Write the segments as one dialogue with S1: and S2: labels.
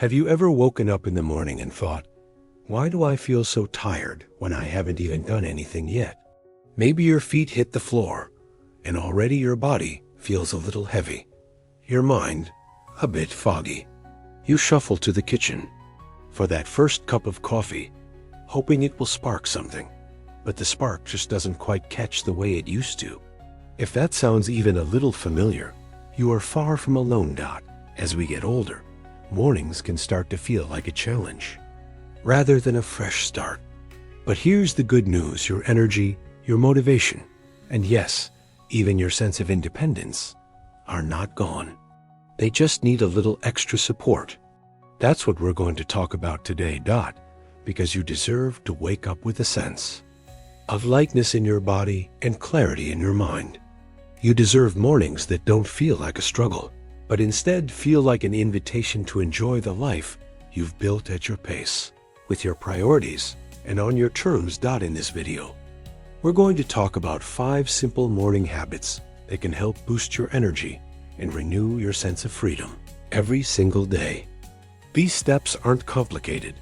S1: Have you ever woken up in the morning and thought, why do I feel so tired when I haven't even done anything yet? Maybe your feet hit the floor and already your body feels a little heavy, your mind a bit foggy. You shuffle to the kitchen for that first cup of coffee, hoping it will spark something, but the spark just doesn't quite catch the way it used to. If that sounds even a little familiar, you are far from alone. As we get older, mornings can start to feel like a challenge rather than a fresh start. But here's the good news: your energy, your motivation, and yes, even your sense of independence are not gone. They just need a little extra support. That's what we're going to talk about today, because you deserve to wake up with a sense of lightness in your body and clarity in your mind. You deserve mornings that don't feel like a struggle, but instead feel like an invitation to enjoy the life you've built at your pace, with your priorities, and on your terms. In this video, we're going to talk about 5 simple morning habits that can help boost your energy and renew your sense of freedom every single day. These steps aren't complicated.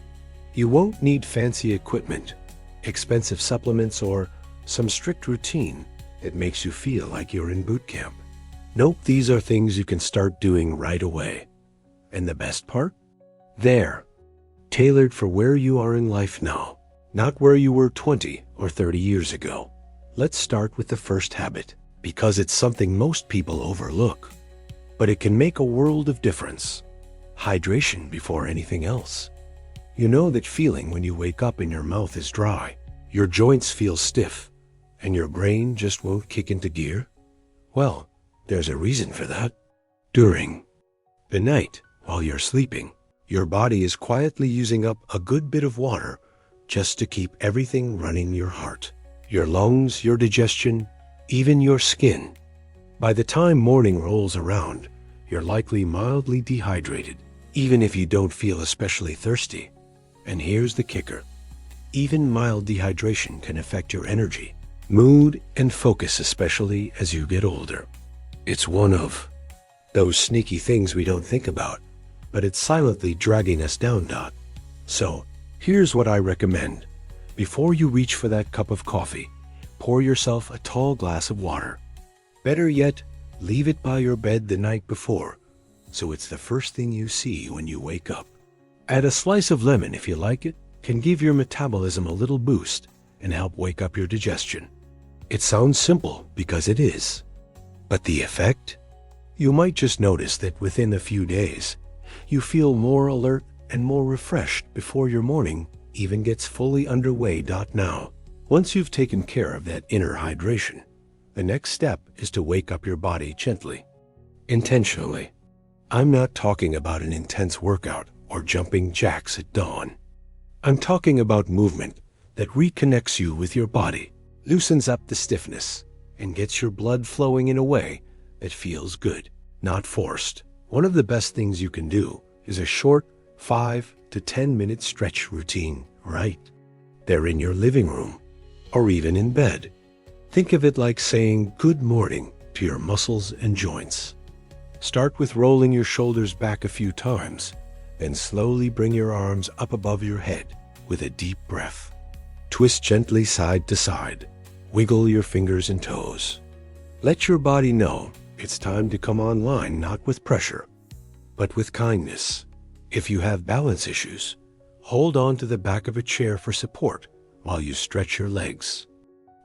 S1: You won't need fancy equipment, expensive supplements, or some strict routine that makes you feel like you're in boot camp. Nope, these are things you can start doing right away. And the best part? They're tailored for where you are in life now, not where you were 20 or 30 years ago. Let's start with the first habit, because it's something most people overlook, but it can make a world of difference. Hydration before anything else. You know that feeling when you wake up and your mouth is dry, your joints feel stiff, and your brain just won't kick into gear? Well, there's a reason for that. During the night, while you're sleeping, your body is quietly using up a good bit of water just to keep everything running: your heart, your lungs, your digestion, even your skin. By the time morning rolls around, you're likely mildly dehydrated, even if you don't feel especially thirsty. And here's the kicker: even mild dehydration can affect your energy, mood, and focus, especially as you get older. It's one of those sneaky things we don't think about, but it's silently dragging us down. So, here's what I recommend. Before you reach for that cup of coffee, pour yourself a tall glass of water. Better yet, leave it by your bed the night before, so it's the first thing you see when you wake up. Add a slice of lemon if you like it. Can give your metabolism a little boost and help wake up your digestion. It sounds simple because it is. But the effect? You might just notice that within a few days, you feel more alert and more refreshed before your morning even gets fully underway. Now, once you've taken care of that inner hydration, the next step is to wake up your body gently, intentionally. I'm not talking about an intense workout or jumping jacks at dawn. I'm talking about movement that reconnects you with your body, loosens up the stiffness, and gets your blood flowing in a way that feels good, not forced. One of the best things you can do is a short 5 to 10 minute stretch routine, right there in your living room or even in bed. Think of it like saying good morning to your muscles and joints. Start with rolling your shoulders back a few times, then slowly bring your arms up above your head with a deep breath. Twist gently side to side. Wiggle your fingers and toes. Let your body know it's time to come online, not with pressure, but with kindness. If you have balance issues, hold on to the back of a chair for support while you stretch your legs.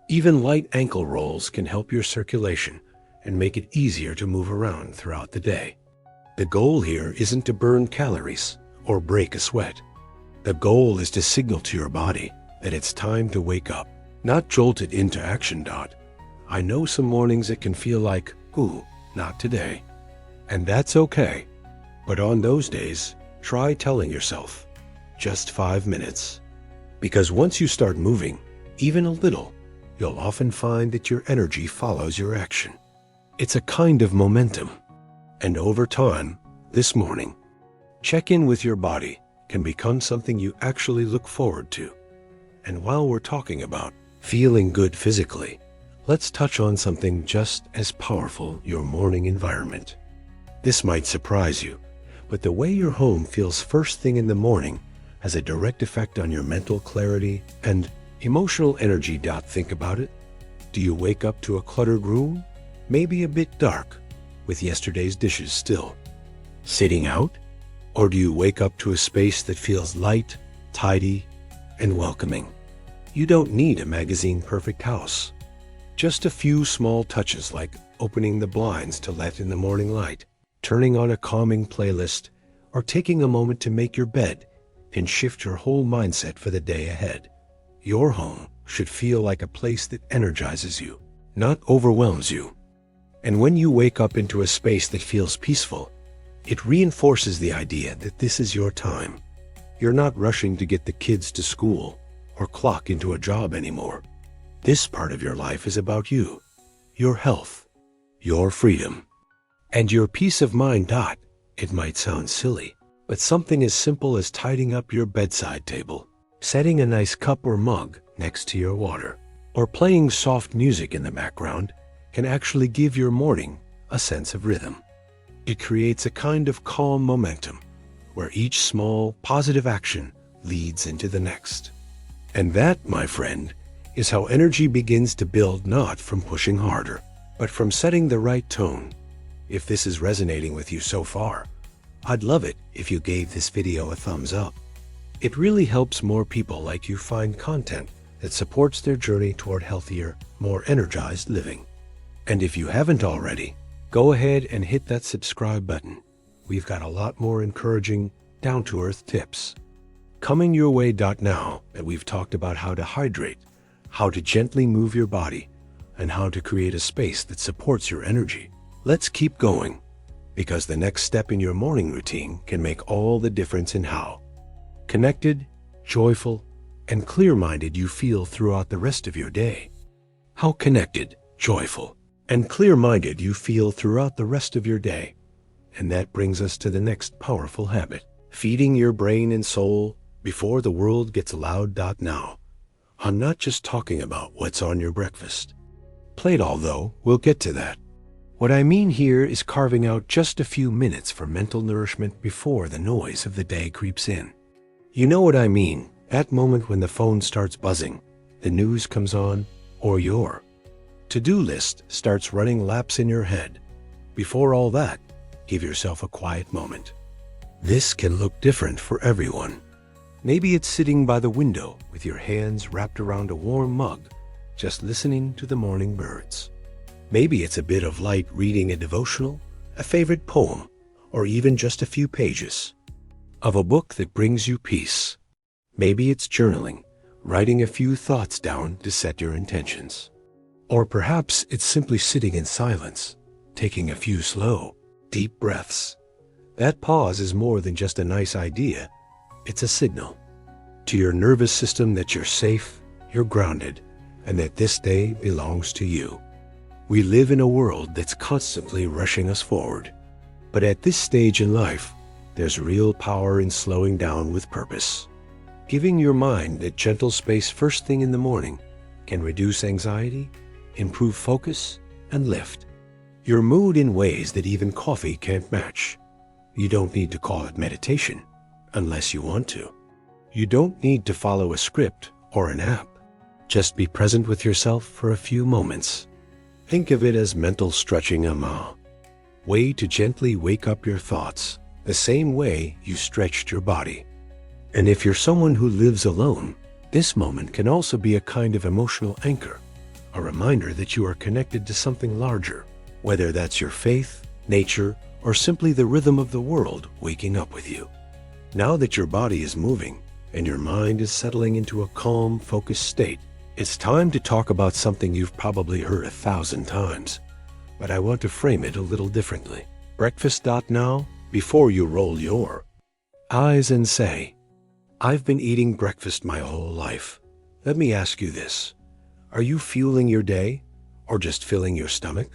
S1: Even light ankle rolls can help your circulation and make it easier to move around throughout the day. The goal here isn't to burn calories or break a sweat. The goal is to signal to your body that it's time to wake up, not jolt it into action. I know some mornings it can feel like, ooh, not today. And that's okay. But on those days, try telling yourself, just 5 minutes. Because once you start moving, even a little, you'll often find that your energy follows your action. It's a kind of momentum. And over time, this morning, check in with your body can become something you actually look forward to. And while we're talking about feeling good physically, let's touch on something just as powerful: your morning environment. This might surprise you, but the way your home feels first thing in the morning has a direct effect on your mental clarity and emotional energy. Think about it. Do you wake up to a cluttered room, maybe a bit dark, with yesterday's dishes still sitting out? Or do you wake up to a space that feels light, tidy, and welcoming? You don't need a magazine-perfect house. Just a few small touches like opening the blinds to let in the morning light, turning on a calming playlist, or taking a moment to make your bed can shift your whole mindset for the day ahead. Your home should feel like a place that energizes you, not overwhelms you. And when you wake up into a space that feels peaceful, it reinforces the idea that this is your time. You're not rushing to get the kids to school or clock into a job anymore. This part of your life is about you, your health, your freedom, and your peace of mind. It might sound silly, but something as simple as tidying up your bedside table, setting a nice cup or mug next to your water, or playing soft music in the background can actually give your morning a sense of rhythm. It creates a kind of calm momentum where each small, positive action leads into the next. And that, my friend, is how energy begins to build, not from pushing harder, but from setting the right tone. If this is resonating with you so far, I'd love it if you gave this video a thumbs up. It really helps more people like you find content that supports their journey toward healthier, more energized living. And if you haven't already, go ahead and hit that subscribe button. We've got a lot more encouraging, down-to-earth tips coming your way. Now that we've talked about how to hydrate, how to gently move your body, and how to create a space that supports your energy, let's keep going, because the next step in your morning routine can make all the difference in how connected, joyful, and clear-minded you feel throughout the rest of your day. How connected, joyful, and clear-minded you feel throughout the rest of your day. And that brings us to the next powerful habit: feeding your brain and soul before the world gets loud. Now, I'm not just talking about what's on your breakfast plate, although we'll get to that. What I mean here is carving out just a few minutes for mental nourishment before the noise of the day creeps in. You know what I mean, that moment when the phone starts buzzing, the news comes on, or your to-do list starts running laps in your head. Before all that, give yourself a quiet moment. This can look different for everyone. Maybe it's sitting by the window with your hands wrapped around a warm mug, just listening to the morning birds. Maybe it's a bit of light reading a devotional, a favorite poem, or even just a few pages of a book that brings you peace. Maybe it's journaling, writing a few thoughts down to set your intentions. Or perhaps it's simply sitting in silence, taking a few slow, deep breaths. That pause is more than just a nice idea. It's a signal to your nervous system that you're safe, you're grounded, and that this day belongs to you. We live in a world that's constantly rushing us forward. But at this stage in life, there's real power in slowing down with purpose. Giving your mind that gentle space first thing in the morning can reduce anxiety, improve focus, and lift your mood in ways that even coffee can't match. You don't need to call it meditation unless you want to. You don't need to follow a script or an app. Just be present with yourself for a few moments. Think of it as mental stretching, a way to gently wake up your thoughts, the same way you stretched your body. And if you're someone who lives alone, this moment can also be a kind of emotional anchor, a reminder that you are connected to something larger, whether that's your faith, nature, or simply the rhythm of the world waking up with you. Now that your body is moving and your mind is settling into a calm, focused state, it's time to talk about something you've probably heard 1,000 times, but I want to frame it a little differently. Breakfast. Now, before you roll your eyes and say, "I've been eating breakfast my whole life," let me ask you this: are you fueling your day or just filling your stomach?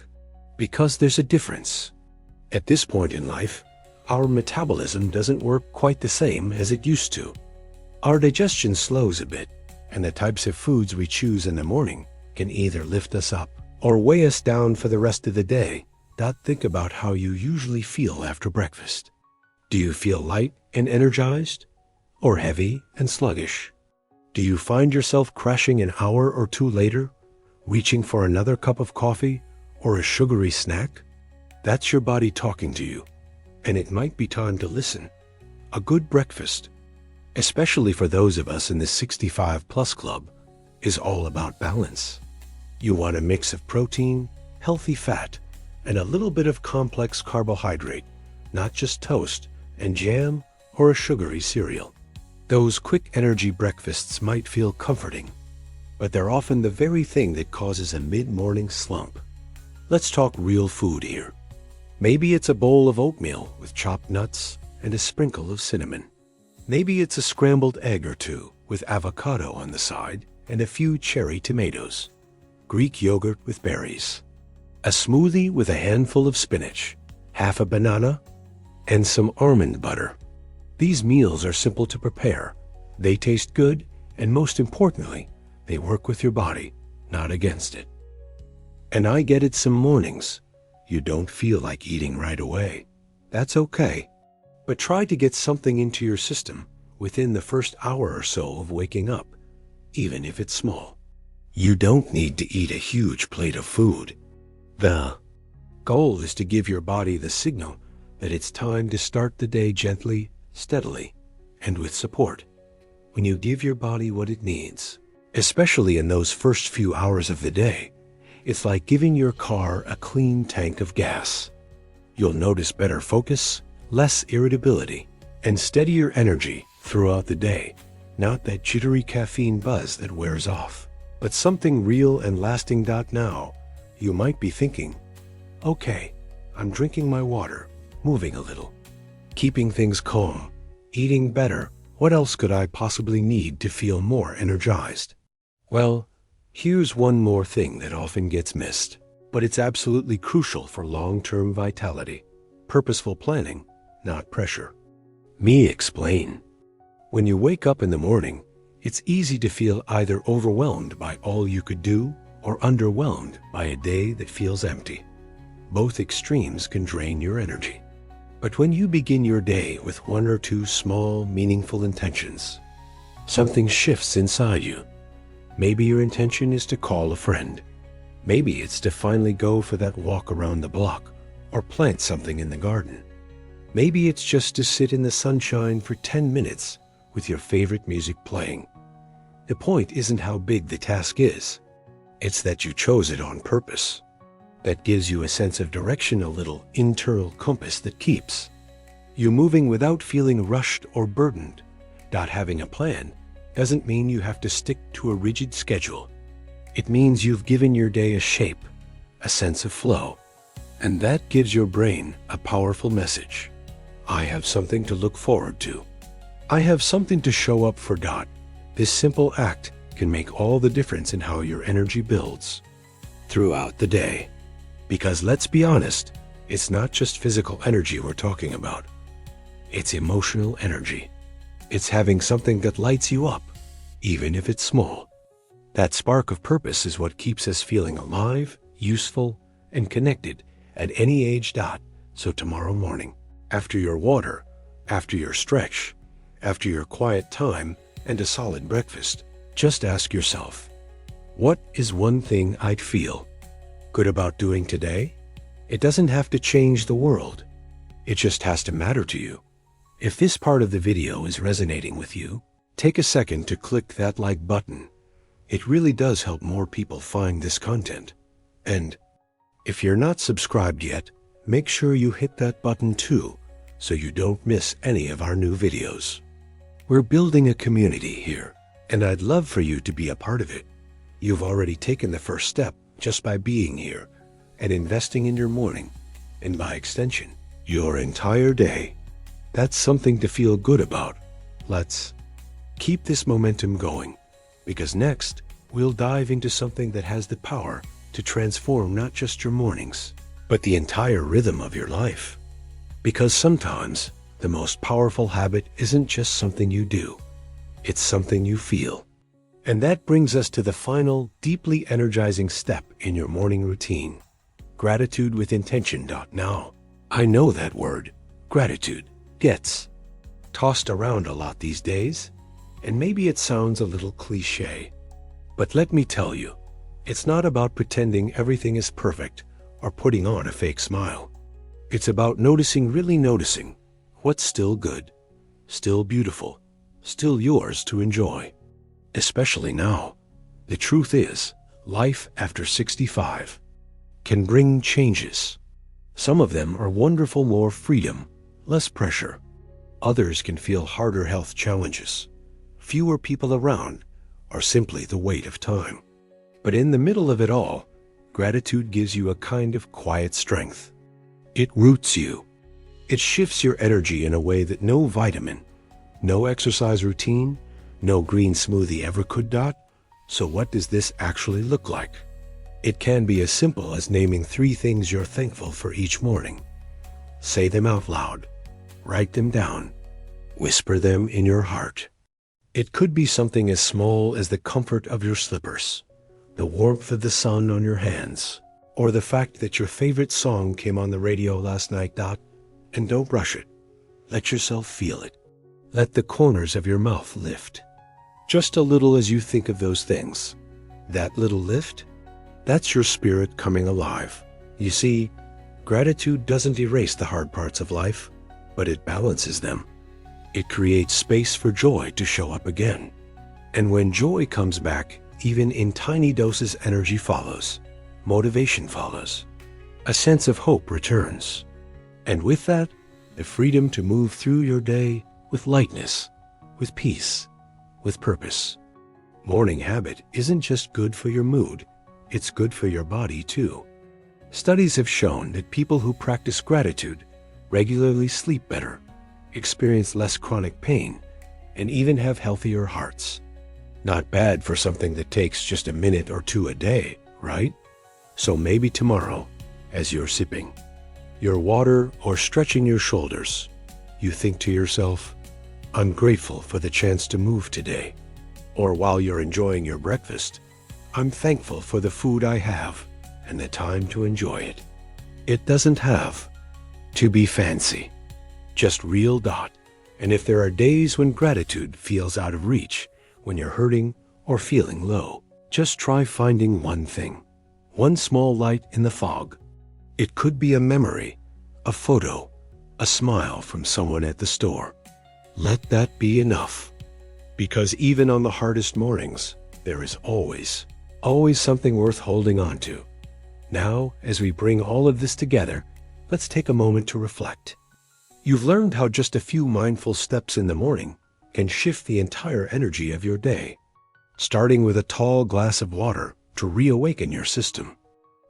S1: Because there's a difference. At this point in life, our metabolism doesn't work quite the same as it used to. Our digestion slows a bit, and the types of foods we choose in the morning can either lift us up or weigh us down for the rest of the day. Think about how you usually feel after breakfast. Do you feel light and energized, or heavy and sluggish? Do you find yourself crashing an hour or two later, reaching for another cup of coffee or a sugary snack? That's your body talking to you, and it might be time to listen. A good breakfast, especially for those of us in the 65+ club, is all about balance. You want a mix of protein, healthy fat, and a little bit of complex carbohydrate, not just toast and jam or a sugary cereal. Those quick energy breakfasts might feel comforting, but they're often the very thing that causes a mid-morning slump. Let's talk real food here. Maybe it's a bowl of oatmeal with chopped nuts and a sprinkle of cinnamon. Maybe it's a scrambled egg or two with avocado on the side and a few cherry tomatoes. Greek yogurt with berries. A smoothie with a handful of spinach, half a banana, and some almond butter. These meals are simple to prepare. They taste good, and most importantly, they work with your body, not against it. And I get it, some mornings you don't feel like eating right away. That's okay. But try to get something into your system within the first hour or so of waking up, even if it's small. You don't need to eat a huge plate of food. The goal is to give your body the signal that it's time to start the day gently, steadily, and with support. When you give your body what it needs, especially in those first few hours of the day, it's like giving your car a clean tank of gas. You'll notice better focus, less irritability, and steadier energy throughout the day. Not that jittery caffeine buzz that wears off, but something real and lasting. Now, you might be thinking, okay, I'm drinking my water, moving a little, keeping things calm, eating better. What else could I possibly need to feel more energized? Well, here's one more thing that often gets missed, but it's absolutely crucial for long-term vitality. Purposeful planning, not pressure. Me explain. When you wake up in the morning, it's easy to feel either overwhelmed by all you could do or underwhelmed by a day that feels empty. Both extremes can drain your energy. But when you begin your day with one or two small, meaningful intentions, something shifts inside you. Maybe your intention is to call a friend. Maybe it's to finally go for that walk around the block or plant something in the garden. Maybe it's just to sit in the sunshine for 10 minutes with your favorite music playing. The point isn't how big the task is. It's that you chose it on purpose. That gives you a sense of direction, a little internal compass that keeps you moving without feeling rushed or burdened. Not having a plan doesn't mean you have to stick to a rigid schedule. It means you've given your day a shape, a sense of flow, and that gives your brain a powerful message. I have something to look forward to. I have something to show up for. This simple act can make all the difference in how your energy builds throughout the day. Because let's be honest, it's not just physical energy we're talking about. It's emotional energy. It's having something that lights you up, even if it's small. That spark of purpose is what keeps us feeling alive, useful, and connected at any age. So tomorrow morning, after your water, after your stretch, after your quiet time and a solid breakfast, just ask yourself, what is one thing I'd feel good about doing today? It doesn't have to change the world. It just has to matter to you. If this part of the video is resonating with you, take a second to click that like button. It really does help more people find this content. And if you're not subscribed yet, make sure you hit that button too, so you don't miss any of our new videos. We're building a community here, and I'd love for you to be a part of it. You've already taken the first step just by being here and investing in your morning, and by extension, your entire day. That's something to feel good about. Let's keep this momentum going, because next, we'll dive into something that has the power to transform not just your mornings, but the entire rhythm of your life. Because sometimes, the most powerful habit isn't just something you do, it's something you feel. And that brings us to the final, deeply energizing step in your morning routine. Gratitude with intention. Now, I know that word, gratitude, gets tossed around a lot these days, and maybe it sounds a little cliché. But let me tell you, it's not about pretending everything is perfect or putting on a fake smile. It's about really noticing what's still good, still beautiful, still yours to enjoy. Especially now. The truth is, life after 65 can bring changes. Some of them are wonderful, more freedom, less pressure. Others can feel harder health challenges, fewer people around, or simply the weight of time. But in the middle of it all, gratitude gives you a kind of quiet strength. It roots you. It shifts your energy in a way that no vitamin, no exercise routine, no green smoothie ever could. So what does this actually look like? It can be as simple as naming 3 things you're thankful for each morning. Say them out loud. Write them down. Whisper them in your heart. It could be something as small as the comfort of your slippers, the warmth of the sun on your hands, or the fact that your favorite song came on the radio last night. And don't rush it. Let yourself feel it. Let the corners of your mouth lift. Just a little as you think of those things. That little lift, that's your spirit coming alive. You see, gratitude doesn't erase the hard parts of life, but it balances them. It creates space for joy to show up again. And when joy comes back, even in tiny doses, energy follows. Motivation follows. A sense of hope returns. And with that, the freedom to move through your day with lightness, with peace, with purpose. Morning habit isn't just good for your mood, it's good for your body too. Studies have shown that people who practice gratitude regularly sleep better, experience less chronic pain, and even have healthier hearts. Not bad for something that takes just a minute or 2 a day, right? So maybe tomorrow, as you're sipping your water or stretching your shoulders, you think to yourself, I'm grateful for the chance to move today. Or while you're enjoying your breakfast, I'm thankful for the food I have and the time to enjoy it. It doesn't have to be fancy, just real. And if there are days when gratitude feels out of reach, when you're hurting or feeling low, just try finding one thing, one small light in the fog. It could be a memory, a photo, a smile from someone at the store. Let that be enough. Because even on the hardest mornings, there is always something worth holding on to. Now, as we bring all of this together, let's take a moment to reflect. You've learned how just a few mindful steps in the morning can shift the entire energy of your day, starting with a tall glass of water to reawaken your system,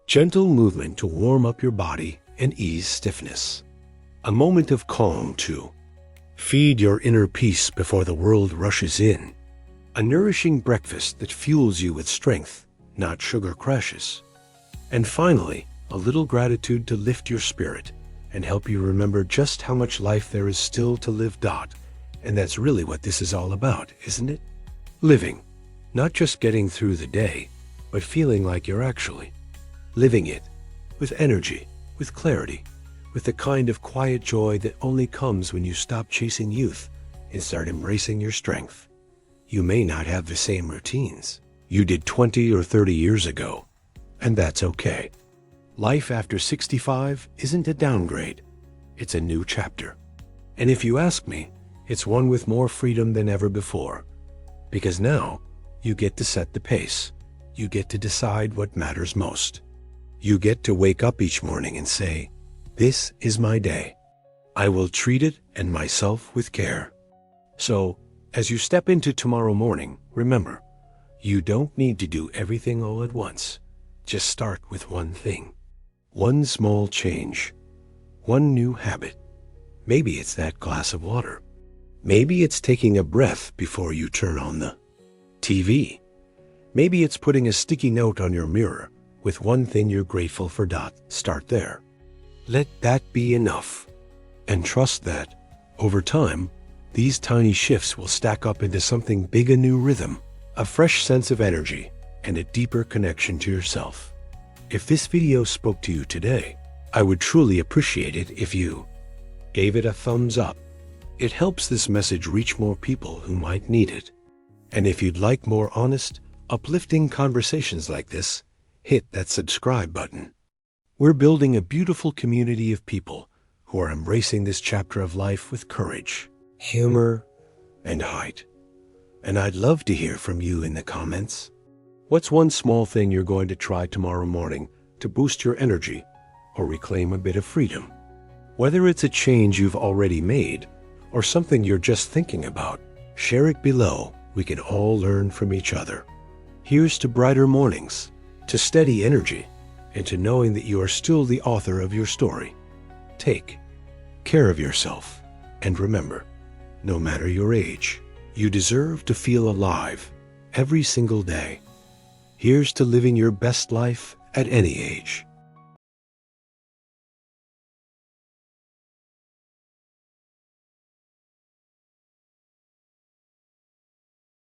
S1: gentle movement to warm up your body and ease stiffness, a moment of calm to feed your inner peace before the world rushes in, a nourishing breakfast that fuels you with strength, not sugar crashes, and finally, a little gratitude to lift your spirit and help you remember just how much life there is still to live. And that's really what this is all about, isn't it? Living, not just getting through the day, but feeling like you're actually living it, with energy, with clarity, with the kind of quiet joy that only comes when you stop chasing youth and start embracing your strength. You may not have the same routines you did 20 or 30 years ago, and that's okay. Life after 65 isn't a downgrade, it's a new chapter. And if you ask me, it's one with more freedom than ever before, because now you get to set the pace. You get to decide what matters most. You get to wake up each morning and say, this is my day. I will treat it and myself with care. So, as you step into tomorrow morning, remember, you don't need to do everything all at once. Just start with one thing. One small change. One new habit. Maybe it's that glass of water. Maybe it's taking a breath before you turn on the TV. Maybe it's putting a sticky note on your mirror with one thing you're grateful for. Start there. Let that be enough. And trust that, over time, these tiny shifts will stack up into something big, a new rhythm, a fresh sense of energy, and a deeper connection to yourself. If this video spoke to you today, I would truly appreciate it if you gave it a thumbs up, It helps this message reach more people who might need it. And if you'd like more honest, uplifting conversations like this, hit that subscribe button. We're building a beautiful community of people who are embracing this chapter of life with courage, humor, and height. And I'd love to hear from you in the comments. What's one small thing you're going to try tomorrow morning to boost your energy or reclaim a bit of freedom? Whether it's a change you've already made or something you're just thinking about, share it below. We can all learn from each other. Here's to brighter mornings, to steady energy, and to knowing that you are still the author of your story. Take care of yourself, and remember, no matter your age, you deserve to feel alive every single day. Here's to living your best life at any age.